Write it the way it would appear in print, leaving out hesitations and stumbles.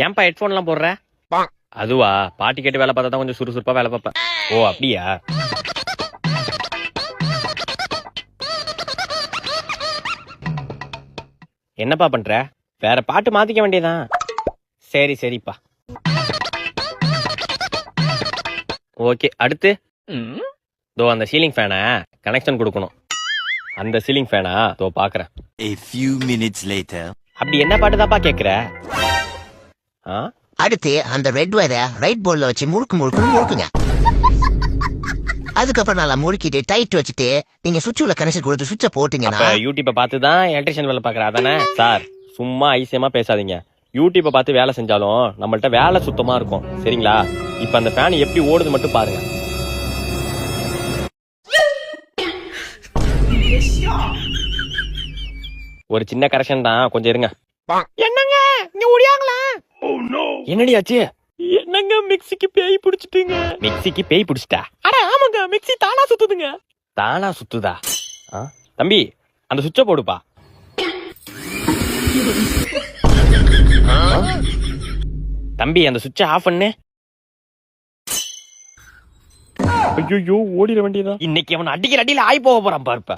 ஏன்பா ஹெட்போன் எல்லாம் போடுற? அதுவா, பாட்டி கேட்டு வேலை பார்த்தா தான் கொஞ்சம் சுறுசுறுப்பா வேலை பார்ப்பேன். ஓ அப்படியா? என்னப்பா பண்ற? வேற பாட்டு மாத்திக்க வேண்டியதான். சரி சரிப்பா. ஓகே, அடுத்து தோ அந்த சீலிங் ஃபேனை கனெக்ஷன் கொடுக்கணும். அந்த சீலிங் ஃபேனா தோ பாக்குறேன். A few minutes later. அப்படி என்ன பாட்டு தான்ப்பா கேக்குற? அடுத்து அந்த ரெட் வயரை ரைட் போர்ட்ல வச்சு முழுக்குங்க. அதுக்கப்புறம் நல்லா முறுக்கிட்டு டைட் வச்சுட்டு நீங்க சுவிட்ச் உள்ள கனெக்ஷன் கொடுத்து சுவிட்ச போட்டீங்கன்னா யூடியூப்பை பார்த்து தான் எலக்ட்ரிஷியன் வேலை பாக்குற அதானே சார்? சும்மா ஐசியமா பேசாதீங்க. யூடியூப்பை பார்த்து வேலை செஞ்சாலும் நம்மள்ட்ட வேலை சுத்தமா இருக்கும், சரிங்களா? இப்ப அந்த ஃபேன் எப்படி ஓடுது மட்டும் பாருங்க. ஒரு சின்ன கரெக்ஷன் தான், கொஞ்சம் இருங்க. என்னங்க இங்க ஓடியாங்களா? என்னடி ஆச்சு? என்னங்க மிக்ஸிக்கு பேய் பிடிச்சிட்டுங்க. மிக்ஸிக்கு பேய் பிடிச்சிட்டா? அட ஆமாங்க, மிக்ஸி தானா சுத்துதுங்க. தானா சுத்துதா? தம்பி அந்த சுவிட்ச போடுப்பா. தம்பி அந்த சுவிட்ச ஆஃப் பண்ணு. ஐயோ ஓடிட வேண்டியதா. இன்னைக்கு அவன் அடிக்கிற அடியில ஆய் போக போறான் பாருப்ப.